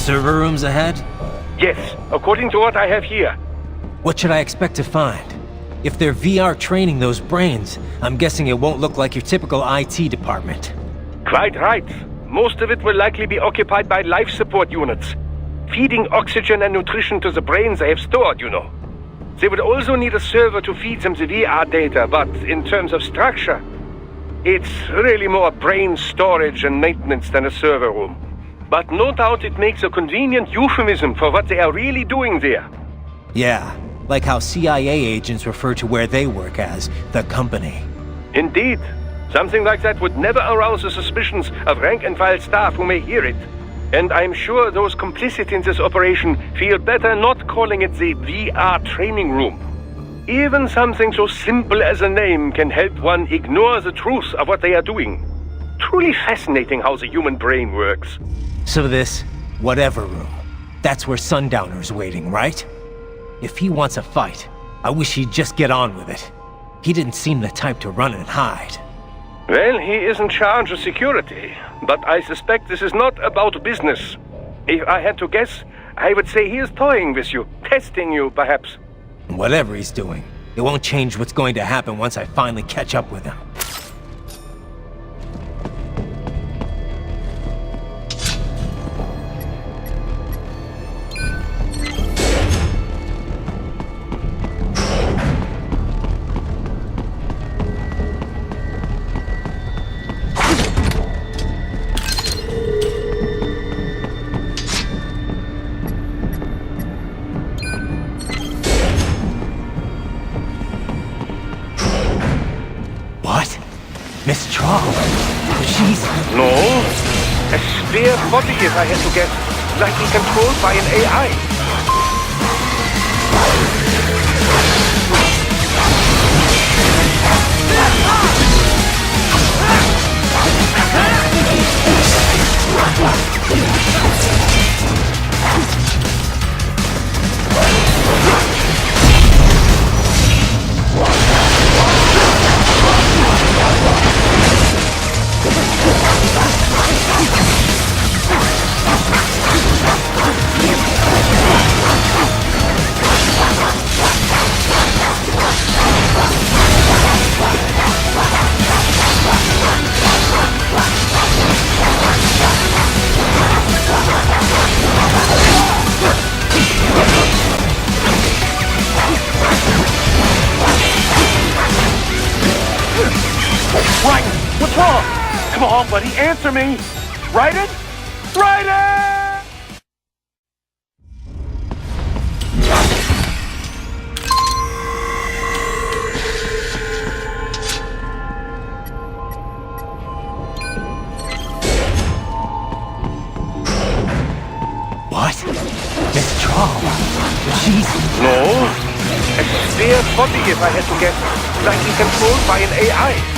server rooms ahead? Yes, according to what I have here. What should I expect to find? If they're VR training those brains, I'm guessing it won't look like your typical IT department. Quite right. Most of it will likely be occupied by life support units, feeding oxygen and nutrition to the brains they have stored, you know. They would also need a server to feed them the VR data, but in terms of structure, it's really more brain storage and maintenance than a server room. But no doubt it makes a convenient euphemism for what they are really doing there. Yeah, like how CIA agents refer to where they work as the company. Indeed. Something like that would never arouse the suspicions of rank-and-file staff who may hear it. And I'm sure those complicit in this operation feel better not calling it the VR training room. Even something so simple as a name can help one ignore the truth of what they are doing. Truly fascinating how the human brain works. So this whatever room, that's where Sundowner's waiting, right? If he wants a fight, I wish he'd just get on with it. He didn't seem the type to run and hide. Well, he is in charge of security, but I suspect this is not about business. If I had to guess, I would say he is toying with you, testing you, perhaps. Whatever he's doing, it won't change what's going to happen once I finally catch up with him. Miss Traub. She's... No. A spare body, if I had to guess. Likely controlled by an AI. What's wrong? Come on, buddy, answer me! Raiden? Raiden! What? Miss Traub? She's... No. A spare body, if I had to guess. Likely controlled by an AI.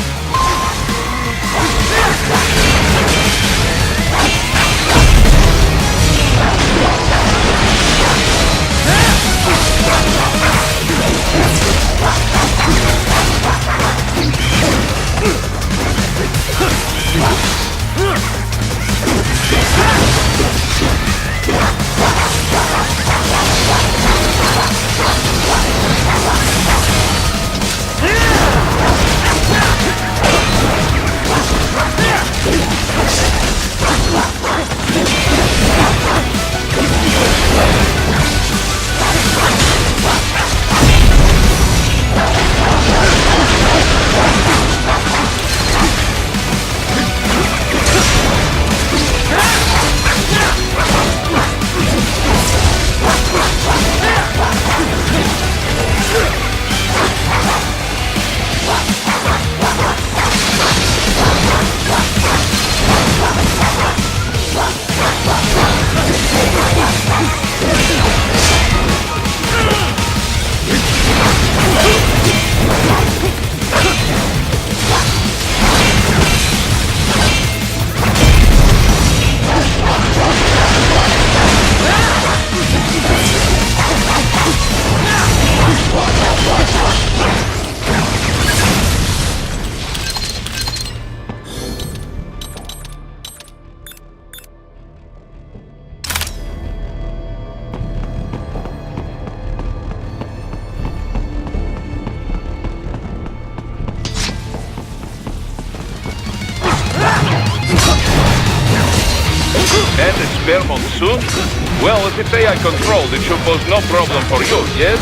And a spare monsoon? Well, if it's AI controlled, it should pose no problem for you, yes?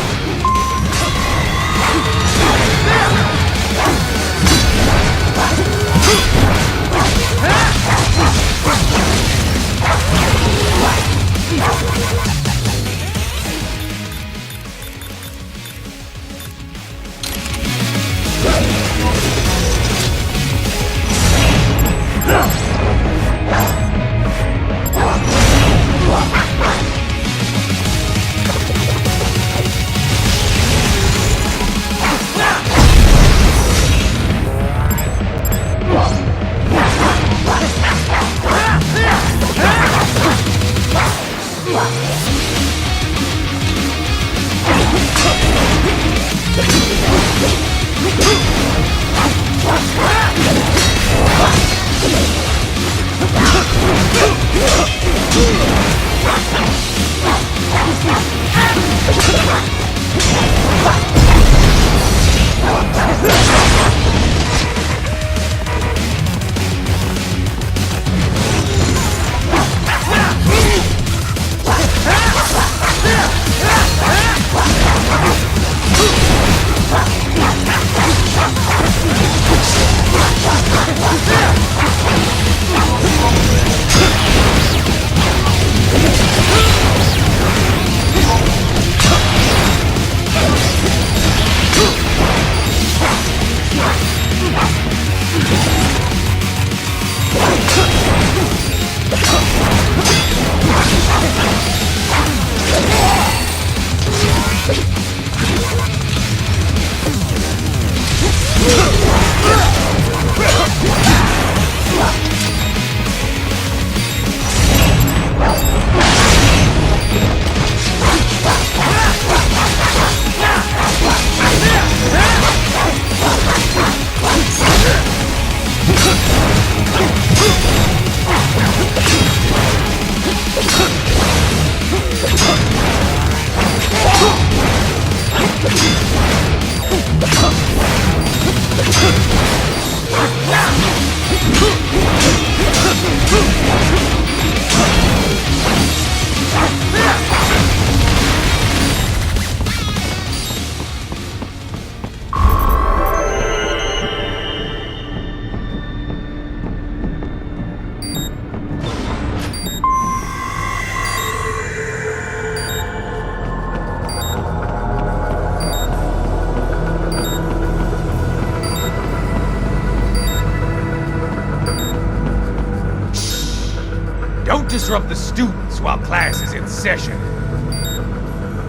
Don't disrupt the students while class is in session.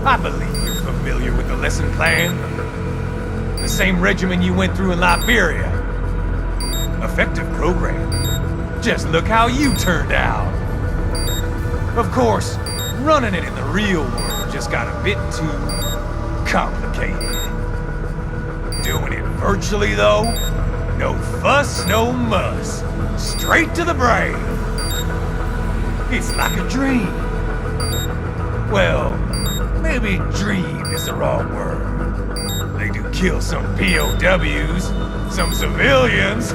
I believe you're familiar with the lesson plan. The same regimen you went through in Liberia. Effective program. Just look how you turned out. Of course, running it in the real world just got a bit too complicated. Doing it virtually, though, no fuss, no muss. Straight to the brain. It's like a dream. Well, maybe dream is the wrong word. They do kill some POWs, some civilians.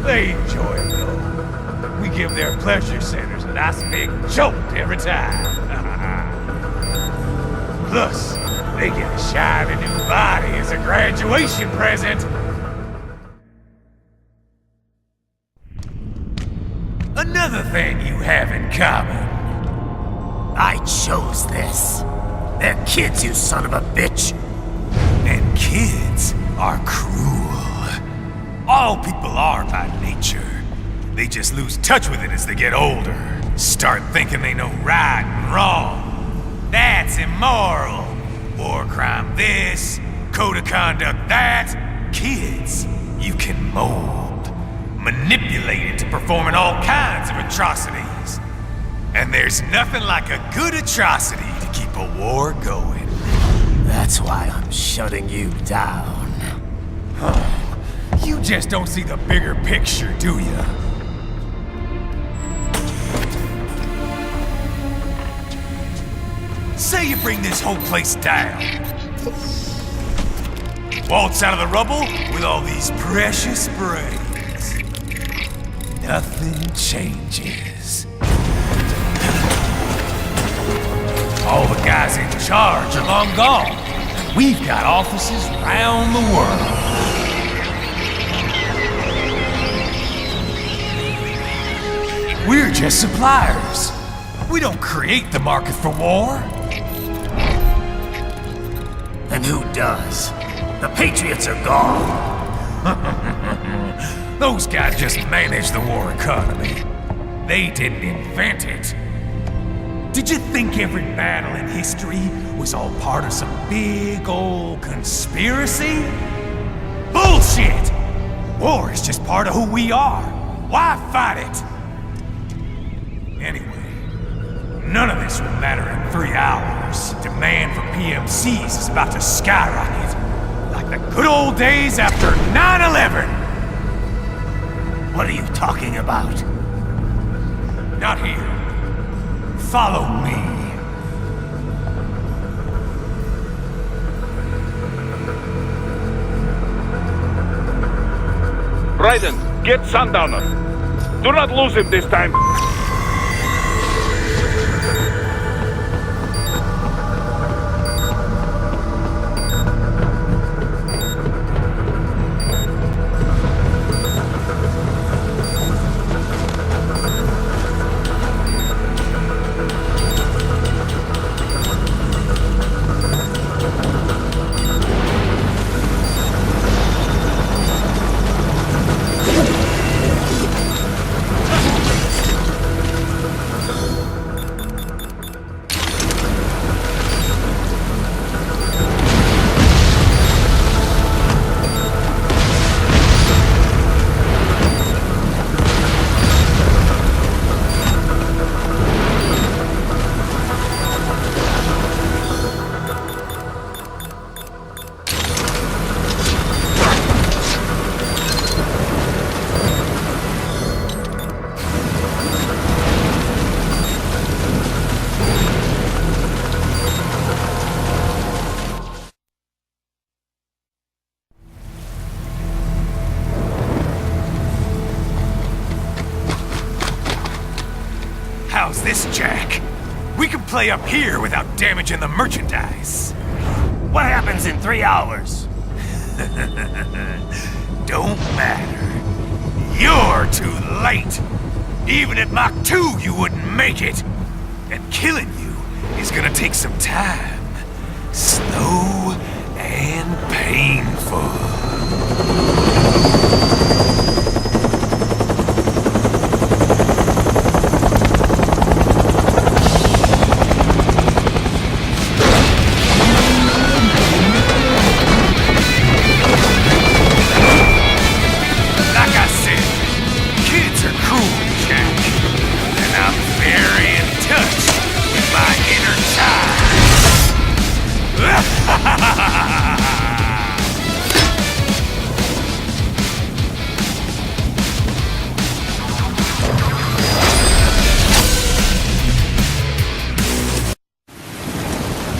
They enjoy it, though. We give their pleasure centers a nice big jolt every time. Plus, they get a shiny new body as a graduation present. Another thing you have in common. I chose this. They're kids, you son of a bitch. And kids are cruel. All people are by nature. They just lose touch with it as they get older. Start thinking they know right and wrong. That's immoral. War crime this, code of conduct that. Kids, you can mold, manipulate into performing all kinds of atrocities. And there's nothing like a good atrocity to keep a war going. That's why I'm shutting you down. You just don't see the bigger picture, do you? Say you bring this whole place down. Waltz out of the rubble with all these precious brains. nothing changes. All the guys in charge are long gone. We've got offices round the world. We're just suppliers. We don't create the market for war. And who does? The Patriots are gone. Those guys just manage the war economy. They didn't invent it. Did you think every battle in history was all part of some big old conspiracy? Bullshit! War is just part of who we are. Why fight it? Anyway, none of this will matter in 3 hours. Demand for PMCs is about to skyrocket. Like the good old days after 9/11. What are you talking about? Not here. Follow me. Raiden, get Sundowner. Do not lose him this time. How's this, Jack? We can play up here without damaging the merchandise. What happens in 3 hours? Don't matter. You're too late. Even at Mach 2, you wouldn't make it. And killing you is gonna take some time. Slow and painful.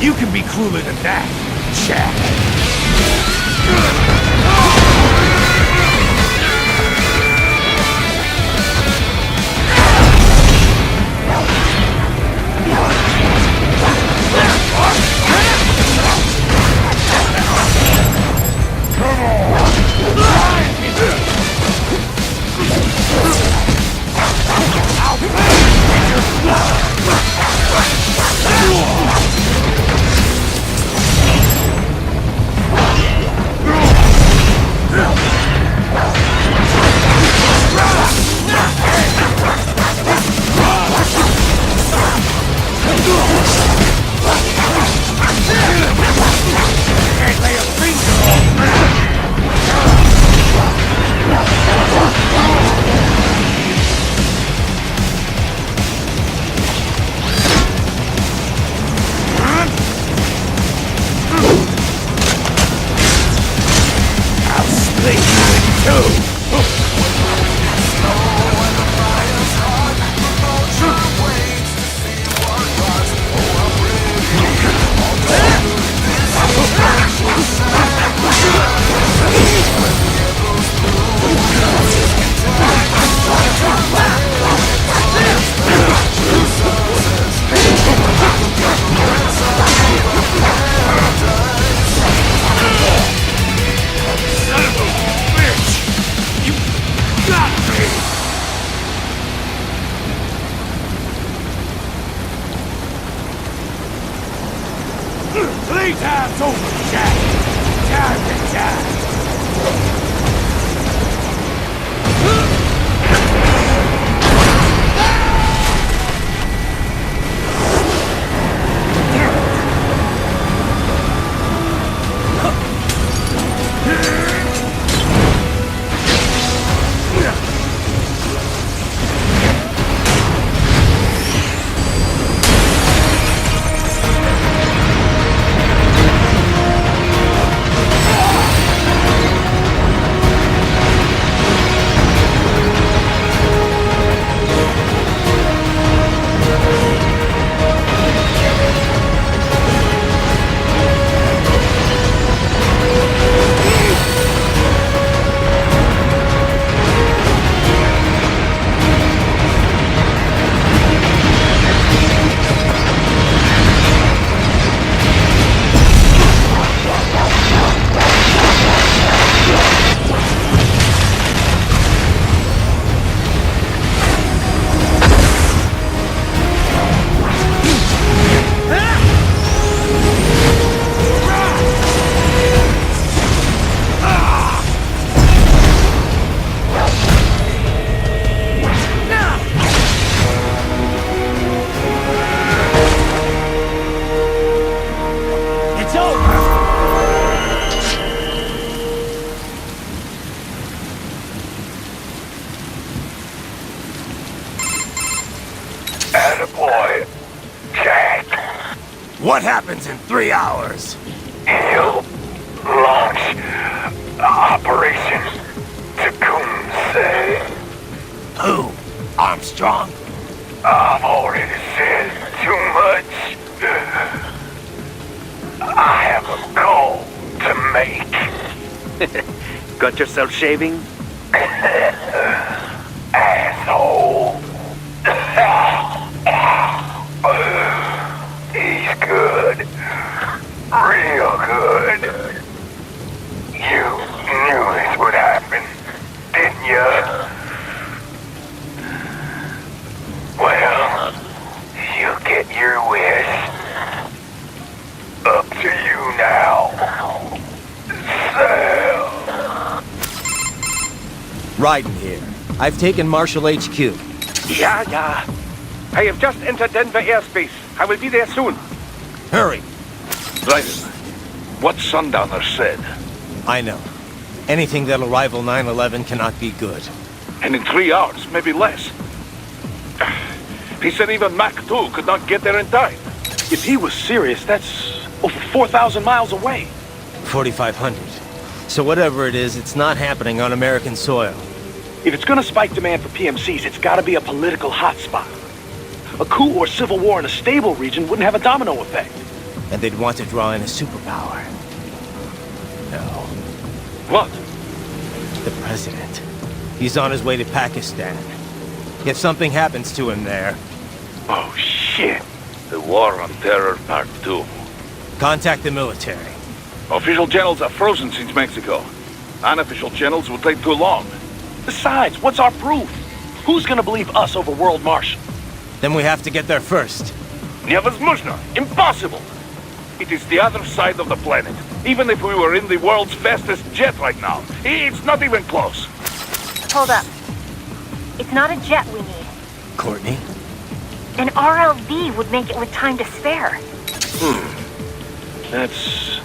You can be cooler than that, Jack. boy, Jack. What happens in 3 hours? He'll launch Operation Takeover. Who? Armstrong? I've already said too much. I have a call to make. Got yourself shaving? Asshole. He's good. Real good. You knew this would happen, didn't you? Well, you get your wish. Up to you now. Sam. Raiden here. I've taken Marshall HQ. Yeah. I have just entered Denver airspace. I will be there soon. Hurry. Raiden, what Sundowner said. I know. Anything that'll rival 9/11 cannot be good. And in 3 hours, maybe less. He said even Mach 2 could not get there in time. If he was serious, that's over 4,000 miles away. 4,500. So whatever it is, it's not happening on American soil. If it's gonna spike demand for PMCs, it's gotta be a political hotspot. A coup or civil war in a stable region wouldn't have a domino effect. And they'd want to draw in a superpower. No. What? The president. He's on his way to Pakistan. If something happens to him there, Oh, shit. The War on Terror Part 2. contact the military. Official channels are frozen since Mexico. Unofficial channels will take too long. Besides, what's our proof? Who's gonna believe us over World Marshal? Then we have to get there first. Невозможно. Impossible. It is the other side of the planet. Even if we were in the world's fastest jet right now, it's not even close. Hold up. It's not a jet we need. Courtney? An RLV would make it with time to spare. That's...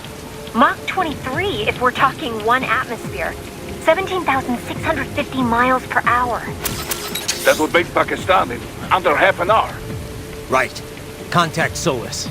Mach 23 if we're talking 1 atmosphere. 17,650 miles per hour. That would make Pakistan in under half an hour. Right. Contact Solus.